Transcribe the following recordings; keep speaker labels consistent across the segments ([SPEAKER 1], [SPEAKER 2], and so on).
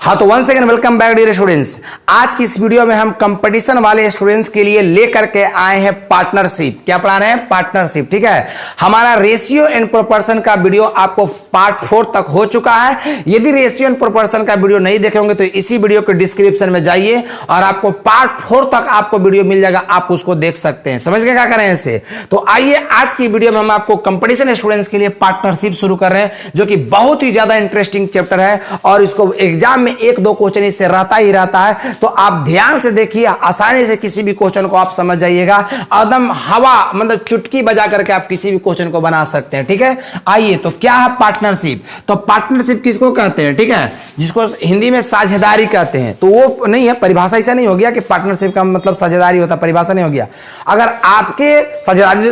[SPEAKER 1] हाँ, तो one second welcome back dear students. आज की इस वीडियो में हम कंपटीशन वाले स्टूडेंट्स के लिए लेकर के आए हैं पार्टनरशिप। क्या पढ़ा रहे हैं? पार्टनरशिप। ठीक है, हमारा रेशियो एंड प्रोपोर्शन का वीडियो आपको पार्ट 4 तक हो चुका है। यदि रेशियो एंड प्रोपोर्शन का वीडियो नहीं देखे होंगे तो इसी वीडियो के डिस्क्रिप्शन में जाइए और आपको पार्ट 4 तक आपको वीडियो मिल जाएगा, आप उसको देख सकते हैं। समझ गए क्या करें इसे? तो आइए आज की वीडियो में हम आपको कंपटीशन स्टूडेंट्स के लिए पार्टनरशिप शुरू कर रहे हैं, जो कि बहुत ही ज्यादा इंटरेस्टिंग चैप्टर है और इसको एग्जाम में 1-2 क्वेश्चन इससे रहता ही रहता है। तो आप ध्यान से देखिए, आसानी से किसी भी क्वेश्चन को आप समझ जाइएगा। एकदम हवा मतलब चुटकी बजा करके आप किसी भी क्वेश्चन को बना सकते हैं। ठीक है, आइए तो क्या है पार्टनरशिप? तो पार्टनरशिप किसको कहते हैं? ठीक है, जिसको हिंदी में साझेदारी कहते हैं। तो वो नहीं है, परिभाषा ऐसा नहीं हो गया कि पार्टनरशिप का मतलब साझेदारी होता, परिभाषा नहीं हो गया। अगर आपके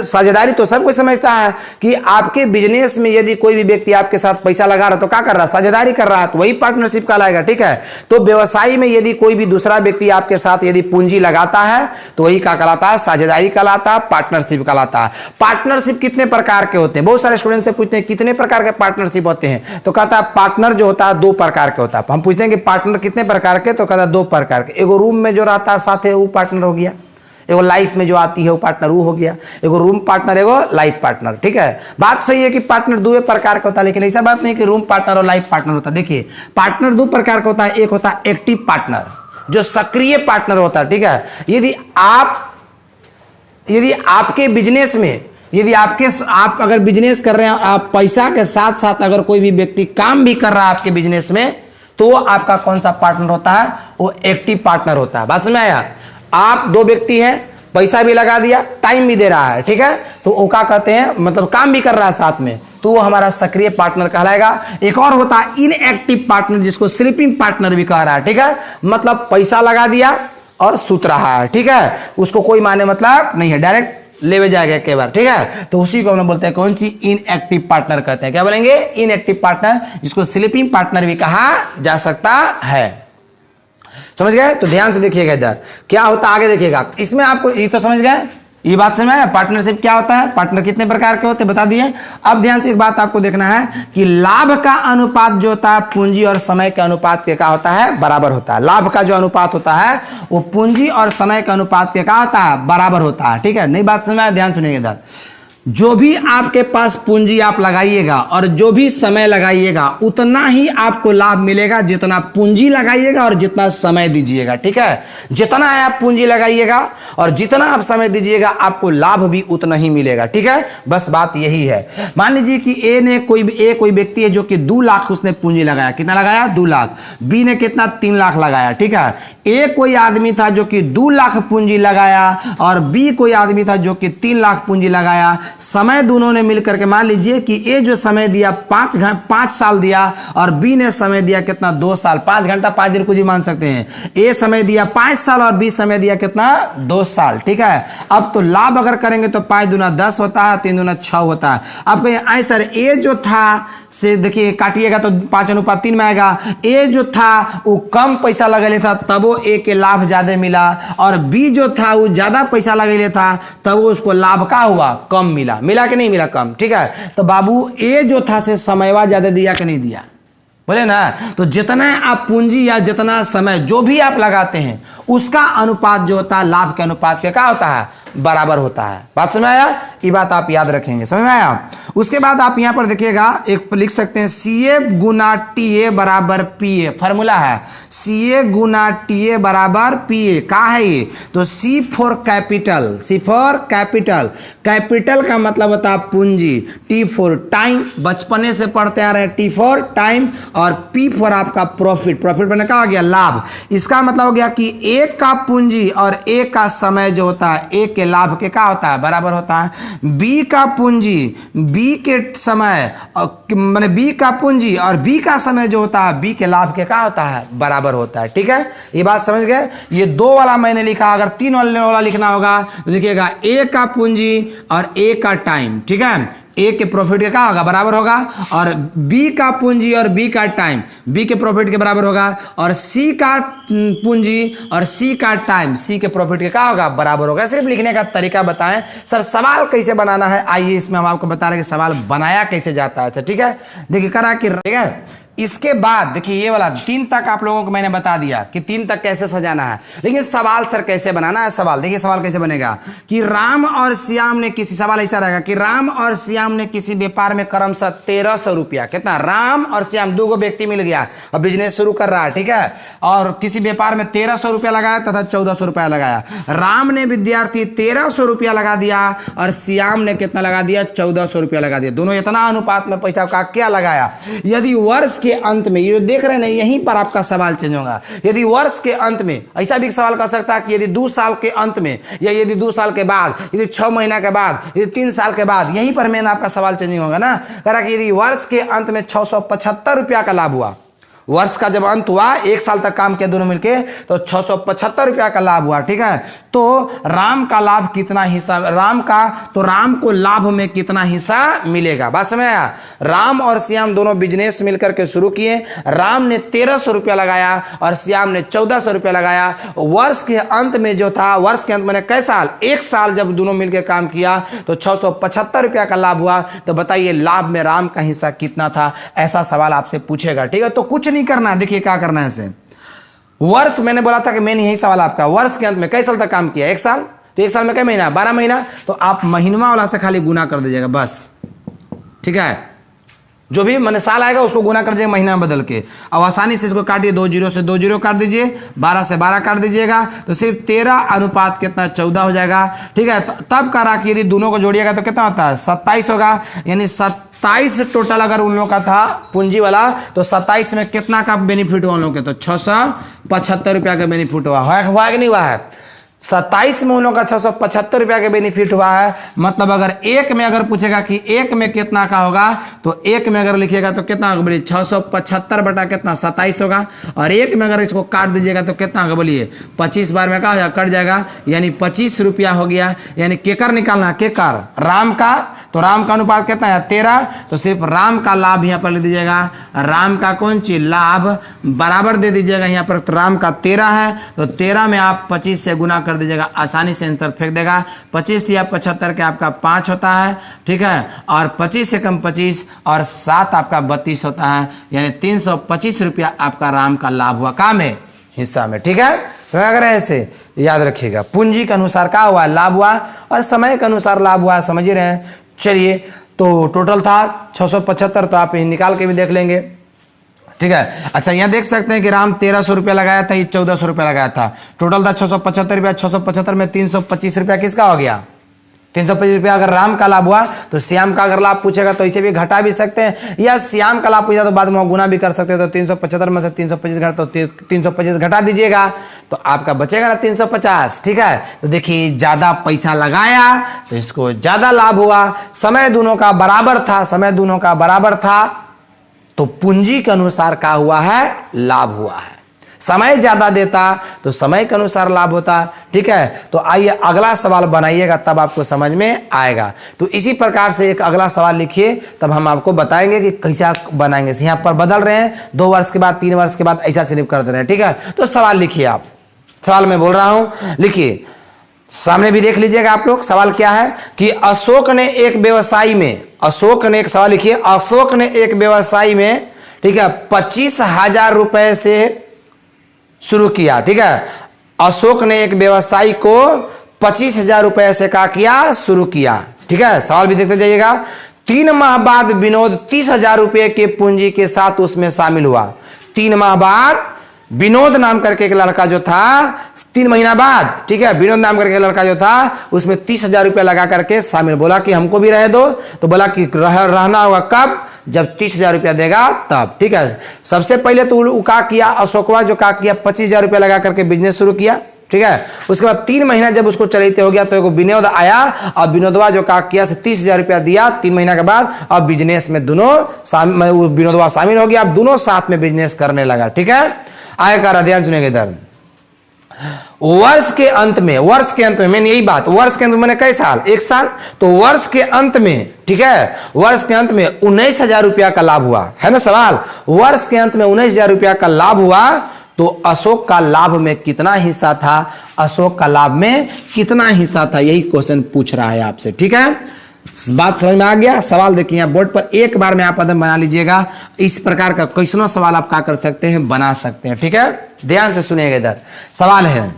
[SPEAKER 1] साझेदारी तो सब कोई समझता है कि आपके बिजनेस में यदि कोई भी व्यक्ति आपके साथ पैसा लगा रहा है तो क्या कर रहा है? साझेदारी कर रहा है, तो वही पार्टनरशिप कहलाएगा। ठीक है, तो व्यवसाय में यदि कोई भी दूसरा व्यक्ति आपके साथ यदि पूंजी लगाता है तो वही क्या कहलाता है? साझेदारी कहलाता है, पार्टनरशिप कहलाता है। पार्टनरशिप कितने प्रकार के होते हैं? बहुत सारे स्टूडेंट से पूछते हैं कितने प्रकार के पार्टनरशिप होते हैं, तो कहता है पार्टनर जो होता है 2 प्रकार के होता है। हम पूछते हैं कि पार्टनर कितने प्रकार के, तो कहता है 2 प्रकार के। एगो रूम में जो रहता है साथ है वो पार्टनर हो गया, एगो लाइफ में जो आती है वो पार्टनर वो हो गया। एगो रूम पार्टनर, एगो लाइफ पार्टनर। ठीक है, बात सही है कि पार्टनर 2 प्रकार का होता है, लेकिन ऐसा बात नहीं कि रूम पार्टनर और लाइफ पार्टनर होता है। देखिए, पार्टनर 2 प्रकार का होता है। एक होता है एक्टिव पार्टनर, जो सक्रिय पार्टनर होता है। ठीक है, यदि आपके बिजनेस में आप अगर बिजनेस कर रहे हैं, आप पैसा के साथ साथ अगर कोई भी व्यक्ति काम भी कर रहा है आपके बिजनेस में, तो वो आपका कौन सा पार्टनर होता है? वो एक्टिव पार्टनर होता है। बात समझ में आया? आप 2 व्यक्ति हैं, पैसा भी लगा दिया, टाइम भी दे रहा है। ठीक है, तो वो क्या कहते हैं? मतलब काम भी कर रहा है साथ में, तो वो हमारा सक्रिय पार्टनर कहलाएगा। एक और होता है इनएक्टिव पार्टनर, जिसको स्लीपिंग पार्टनर भी कह रहा है। ठीक है, मतलब पैसा लगा दिया और सुत रहा है। ठीक है, उसको कोई माने मतलब नहीं है, डायरेक्ट ले जाएगा एक बार। ठीक है, तो उसी को हम बोलते हैं कौन सी? इनएक्टिव पार्टनर कहते हैं। क्या बोलेंगे? इनएक्टिव पार्टनर, जिसको स्लीपिंग पार्टनर भी कहा जा सकता है। समझ गए? तो ध्यान से देखिएगा, इधर क्या होता है आगे देखिएगा। इसमें आपको ये तो समझ गए, ये बात समझ में? पार्टनरशिप क्या होता है, पार्टनर कितने प्रकार के होते हैं बता दिए। अब ध्यान से एक बात आपको देखना है कि लाभ का अनुपात जो होता है पूंजी और समय के अनुपात के क्या होता है? बराबर होता है। लाभ का जो अनुपात होता है वो पूंजी और समय के अनुपात के क्या होता है? बराबर होता है। ठीक है, नई बात समझ में? ध्यान सुनिएगा इधर। जो भी आपके पास पूंजी आप लगाइएगा और जो भी समय लगाइएगा, उतना ही आपको लाभ मिलेगा जितना पूंजी लगाइएगा और जितना समय दीजिएगा। ठीक है, जितना आप पूंजी लगाइएगा और जितना आप समय दीजिएगा, आपको लाभ भी उतना ही मिलेगा। ठीक है, बस बात यही है। मान लीजिए कि कोई व्यक्ति है जो कि 2 लाख उसने पूंजी लगाया। कितना लगाया? 2 लाख। बी ने कितना? 3 लाख लगाया। ठीक है, ए कोई आदमी था जो कि 2 लाख पूंजी लगाया और बी कोई आदमी था जो कि 3 लाख पूंजी लगाया। समय दोनों ने मिलकर के, मान लीजिए कि ए जो समय दिया 5 साल दिया और बी ने समय दिया कितना? 2 साल। 5 घंटा 5 दिन कुछ ही मान सकते हैं। ए समय दिया 5 साल और बी समय दिया कितना? 2 साल। ठीक है, अब तो लाभ अगर करेंगे तो 5 दूना 10 होता है, 3 दूना 6 होता है। अब कहिए आई सर, ए जो था से देखिए काटिएगा तो 5:3 में आएगा। ए जो था वो कम पैसा लगेले था, तब वो ए के लाभ ज्यादा मिला, और बी जो था वो ज्यादा पैसा लगेले था, तब वो उसको लाभ का हुआ? कम मिला। मिला कि नहीं मिला? कम। ठीक है, तो बाबू ए जो था से समयवा ज्यादा दिया कि नहीं दिया? बोले ना, तो जितना आप पूंजी या जितना समय जो भी आप लगाते हैं, उसका अनुपात जो होता है लाभ के अनुपात के क्या होता है? बराबर होता है। बात समझ में आया? ये बात आप याद रखेंगे। समझ में आया? उसके बाद आप यहां पर देखिएगा, एक लिख सकते हैं CA गुना TA बराबर PA। फॉर्मूला है CA गुना TA बराबर PA। कहा है ये? तो C for capital, C for capital. Capital का मतलब होता है पूंजी, T फॉर टाइम, बचपने से पढ़ते आ रहे हैं, T फॉर टाइम, और P फॉर आपका प्रॉफिट। प्रॉफिट बने का हो गया? लाभ। इसका मतलब हो गया कि A का पूंजी और A का समय जो होता है, A के लाभ के क्या होता है? बराबर होता है। बी का पूंजी, बी के समय, माने बी का पूंजी और बी का समय जो होता है, बी के लाभ के क्या होता है? बराबर होता है। ठीक है, ये बात समझ गए? ये 2 वाला मैंने लिखा, अगर 3 वाला लिखना होगा तो लिखिएगा ए का पूंजी और ए का टाइम। ठीक है, ए के प्रॉफिट के क्या होगा? बराबर होगा, और बी का पूंजी और बी का टाइम बी के प्रॉफिट के बराबर होगा, और सी का पूंजी और सी का टाइम सी के प्रॉफिट के क्या होगा? बराबर होगा। सिर्फ लिखने का तरीका बताएं सर, सवाल कैसे बनाना है, आइए इसमें हम आपको बता रहे हैं कि सवाल बनाया कैसे जाता है। ठीक है, देखिए करा कि, ठीक है, इसके बाद देखिए ये वाला 3 तक आप लोगों को मैंने बता दिया कि 3 तक कैसे सजाना है, लेकिन सवाल सर कैसे बनाना है। सवाल देखिए, सवाल कैसे बनेगा कि राम और श्याम ने किसी, सवाल ऐसा रहेगा कि राम और श्याम ने किसी व्यापार में क्रमशः 1300 रुपया, कितना, राम और श्याम 2 व्यक्ति मिल गया और बिजनेस शुरू कर रहा है, ठीक है, और किसी व्यापार में 1300 रुपया लगाया तथा 1400 रुपया लगाया। राम ने विद्यार्थी 1300 रुपया लगा दिया और श्याम ने कितना लगा दिया, 1400 रुपया लगा दिया। दोनों इतना अनुपात में पैसा का क्या लगाया। यदि वर्ष के अंत में, ये देख रहे हैं यहीं पर आपका सवाल चेंज होगा। यदि वर्ष के अंत में, ऐसा भी सवाल कर सकता है कि यदि 2 साल के अंत में, या यदि 2 साल के बाद, यदि 6 महीना के बाद, यदि 3 साल के बाद, यहीं पर मेन आपका सवाल चेंजिंग होगा ना। कह रहा कि यदि वर्ष के अंत में 675 रुपया का लाभ हुआ, वर्ष का जब अंत हुआ, 1 साल तक काम किया दोनों मिलके, तो 675 रुपया का लाभ हुआ, ठीक है। तो राम का लाभ कितना हिस्सा, राम को लाभ में कितना हिस्सा मिलेगा, बात समझ आया। राम और श्याम दोनों बिजनेस मिलकर के शुरू किए। राम ने 1300 रुपया लगाया और श्याम ने 1400 रुपया लगाया। वर्ष के अंत में जो था, वर्ष के अंत में कई साल, 1 साल जब दोनों मिलकर काम किया तो 675 रुपया का लाभ हुआ। तो बताइए लाभ में राम का हिस्सा कितना था, ऐसा सवाल आपसे पूछेगा, ठीक है। तो कुछ नहीं करना है, देखिए क्या करना है इसे। वर्ष, मैंने बोला था कि मैंने यही सवाल आपका, वर्ष के अंत में कई साल तक काम किया, 1 साल, तो 1 साल में कई महीना, 12 महीना, तो आप महीनवा वाला से खाली गुना कर दीजिएगा बस, ठीक है। जो भी मैंने साल आएगा उसको गुना कर दीजिएगा महीना में बदल के। अब आसानी से इसको काटिए, 2 जीरो से 2 जीरो काट दीजिए, 12 से 12 काट दीजिएगा, तो सिर्फ 13 अनुपात कितना, 14 हो जाएगा, ठीक है। तब करा कि यदि दोनों को जोड़िएगा तो कितना होता है, 27 होगा। यानी 27 टोटल अगर उन लोगों का था पूंजी वाला, तो 27 में कितना का बेनिफिट हुआ उन लोगों के, तो 675 रुपया का बेनिफिट हुआ कि नहीं हुआ है। 27 में उन लोगों का 675 रुपया का बेनिफिट हुआ है। मतलब अगर एक में अगर पूछेगा कि एक में कितना का होगा, तो एक में अगर लिखिएगा तो कितना होगा बोलिए, 675 बटा कितना, 27 होगा। और एक में अगर इसको काट दीजिएगा तो कितना होगा बोलिए, 25 बार में क्या हो जाएगा, कट जाएगा, यानी 25 रुपया हो गया। यानी केकर निकालना है, केकर, राम का, तो राम का अनुपात कितना है, 13, तो सिर्फ राम का लाभ यहाँ पर लिख दीजिएगा। राम का कौन चीज, लाभ, बराबर दे दीजिएगा यहाँ पर, तो राम का 13 है, तो 13 में आप 25 से गुना कर दीजिएगा, आसानी से आंसर फेंक देगा। 25 या 75 के आपका 5 होता है, ठीक है, और 25 से कम 25 और 7 आपका 32 होता है। यानी 325 रुपया आपका राम का लाभ हुआ, काम है, हिस्सा में, ठीक है। समझ रहे हैं, ऐसे याद रखिएगा। पूंजी के अनुसार क्या हुआ, लाभ हुआ, और समय के अनुसार लाभ हुआ, समझ रहे हैं। चलिए, तो टोटल था 675, तो आप निकाल के भी देख लेंगे, ठीक है। अच्छा, यहाँ देख सकते हैं कि राम 1300 रुपया लगाया था, ये 1400 रुपया लगाया था, टोटल था 675 रुपया। 675 में 325 रुपया किसका हो गया, 325 रुपया अगर राम का लाभ हुआ, तो श्याम का अगर लाभ पूछेगा तो इसे भी घटा भी सकते हैं, या श्याम का लाभ पूछा तो बाद में गुना भी कर सकते हैं। तो 375 में से 325 घटा, तो 325 घटा दीजिएगा, तो आपका बचेगा ना 350, ठीक है। तो देखिए ज्यादा पैसा लगाया तो इसको ज्यादा लाभ हुआ, समय दोनों का बराबर था, तो पूंजी के अनुसार क्या हुआ है, लाभ हुआ है। समय ज्यादा देता तो समय के अनुसार लाभ होता, ठीक है। तो आइए अगला सवाल बनाइएगा, तब आपको समझ में आएगा। तो इसी प्रकार से एक अगला सवाल लिखिए, तब हम आपको बताएंगे कि कैसा बनाएंगे। यहाँ पर बदल रहे हैं, 2 वर्ष के बाद, 3 वर्ष के बाद, ऐसा सिर्फ कर दे रहे हैं, ठीक है। तो सवाल लिखिए आप, सवाल मैं बोल रहा हूं, लिखिए, सामने भी देख लीजिएगा आप लोग। सवाल क्या है कि अशोक ने एक व्यवसायी में, अशोक ने एक, सवाल लिखिए, अशोक ने एक व्यवसायी में, ठीक है, 25,000 रुपए से शुरू किया, ठीक है। अशोक ने एक व्यवसायी को 25,000 रुपए से क्या किया, शुरू किया, ठीक है। सवाल भी देखते जाइएगा। 3 माह बाद विनोद 30,000 रुपए के पूंजी के साथ उसमें शामिल हुआ। 3 माह बाद विनोद नाम करके एक लड़का जो था, 3 महीना बाद, ठीक है, विनोद नाम करके लड़का जो था उसमें 30,000 रुपया लगा करके शामिल, बोला कि हमको भी रह दो, तो बोला कि रहना होगा कब, जब 30,000 रुपया देगा तब, ठीक है। सबसे पहले तो वो क्या किया, अशोकवा जो क्या किया, 25,000 रुपया लगा करके बिजनेस शुरू किया, ठीक है। उसके बाद 3 महीना जब उसको चलते हो गया, तो एक विनोद आया और विनोदवा जो क्या किया, 30,000 रुपया दिया 3 महीना के बाद। अब बिजनेस में दोनों विनोदवा शामिल हो गया, अब दोनों साथ में बिजनेस करने लगा, ठीक है। आगे का ध्यान सुनेंगे इधर। वर्ष के अंत में मैंने यही बात, वर्ष के अंत में मैंने कई साल, 1 साल, तो वर्ष के अंत में, ठीक है, वर्ष के अंत में 19,000 रुपया का लाभ हुआ, है ना सवाल। वर्ष के अंत में 19,000 रुपया का लाभ हुआ, तो अशोक का लाभ में कितना हिस्सा था, अशोक का लाभ में कितना हिस्सा था, यही क्वेश्चन पूछ रहा है आपसे, ठीक है। बात समझ में आ गया। सवाल देखिए यहाँ बोर्ड पर, एक बार में आप पदम बना लीजिएगा। इस प्रकार का क्वेश्चनों सवाल आप क्या कर सकते हैं, बना सकते हैं। ठीक है, ध्यान से सुनिएगा। इधर सवाल है,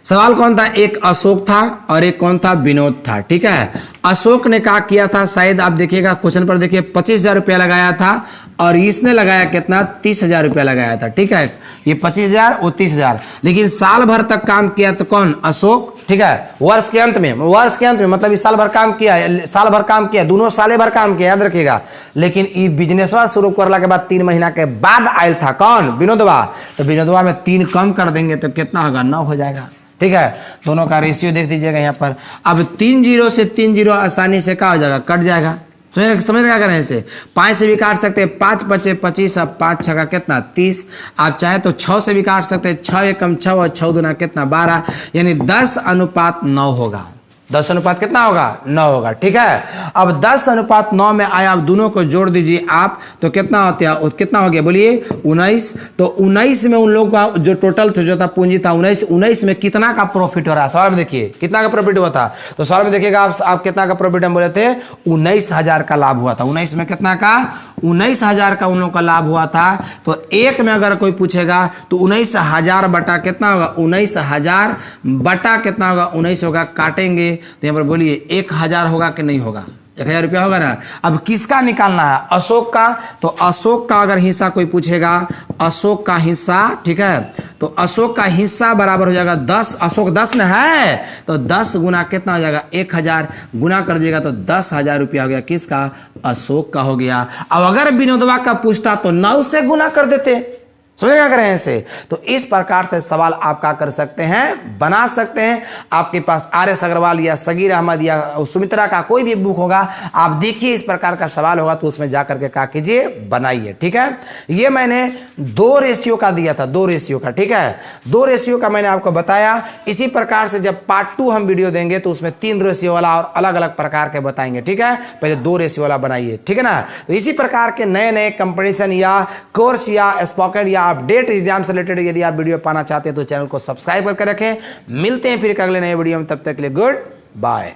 [SPEAKER 1] सवाल कौन था, एक अशोक था और एक कौन था, विनोद था। ठीक है, अशोक ने क्या किया था, शायद आप देखिएगा क्वेश्चन पर देखिए 25,000 रुपया लगाया था और इसने लगाया कितना, 30,000 रुपया लगाया था। ठीक है, ये 25,000 और 30,000, लेकिन साल भर तक काम किया तो कौन, अशोक। ठीक है, वर्ष के अंत में मतलब इस साल भर काम किया, साल भर काम किया, दोनों साले भर काम किया, याद रखिएगा। लेकिन ये बिजनेसवा शुरू करला के बाद 3 महीना के बाद आयल था कौन, विनोदवा। तो विनोदवा में 3 कम कर देंगे तो कितना होगा, 9 हो जाएगा। ठीक है, दोनों का रेशियो देख दीजिएगा यहाँ पर। अब 3 जीरो से 3 जीरो आसानी से क्या हो जाएगा, कट जाएगा। समझ क्या करें इसे, 5 से भी काट सकते हैं, 5 बचे 25, अब 5 छका कितना, 30। आप चाहे तो 6 से भी काट सकते हैं, 6 एकम 6 और 6 दूना कितना, 12, यानी 10:9 होगा। 10 कितना होगा, 9 होगा। ठीक है, अब 10:9 में आया, अब दोनों को जोड़ दीजिए आप, तो कितना होता है, कितना हो गया बोलिए, 19। तो 19 में उन लोगों का जो टोटल जो था पूंजी था 19 में कितना का प्रॉफिट हो रहा है, सवाल में देखिए कितना का प्रॉफिट हुआ था। तो सवाल में देखिएगा आप कितना का प्रॉफिट हम बोले थे, 19,000 का लाभ हुआ था। 19 में कितना का, 19,000 का उन लोगों का लाभ हुआ था। तो एक में अगर कोई पूछेगा तो 19,000 बटा कितना होगा, 19,000 बटा कितना होगा, 19 होगा। काटेंगे तो यहाँ पर बोलिए 1,000 होगा कि नहीं होगा, 1,000 रुपया होगा ना। अब किसका निकालना है, अशोक का। तो अशोक का अगर हिस्सा कोई पूछेगा, अशोक का हिस्सा, ठीक है, तो अशोक का हिस्सा बराबर हो जाएगा 10। अशोक 10 न है, तो 10 गुना कितना हो जाएगा, 1,000 गुना कर दीजिएगा तो 10,000 रुपया हो गया, किसका, अशोक का हो गया। अब अगर विनोदवा का पूछता तो 9 से गुना कर देते। समझ क्या करें ऐसे। तो इस प्रकार से सवाल आप क्या कर सकते हैं, बना सकते हैं। आपके पास RS अग्रवाल या सगीर अहमद या सुमित्रा का कोई भी बुक होगा, आप देखिए इस प्रकार का सवाल होगा तो उसमें जाकर के क्या कीजिए, बनाइए। ठीक है, ये मैंने 2 रेशियो का दिया था, 2 रेशियो का। ठीक है, 2 रेशियो का मैंने आपको बताया। इसी प्रकार से जब पार्ट 2 हम वीडियो देंगे तो उसमें 3 रेशियो वाला और अलग अलग प्रकार के बताएंगे। ठीक है, पहले 2 रेशियो वाला बनाइए। ठीक है ना। तो इसी प्रकार के नए नए कंपटीशन या कोर्स या स्पोकन या अपडेट एग्जाम से रिलेटेड यदि आप वीडियो पाना चाहते हैं तो चैनल को सब्सक्राइब करके रखें। मिलते हैं फिर अगले नए वीडियो में, तब तक के लिए गुड बाय।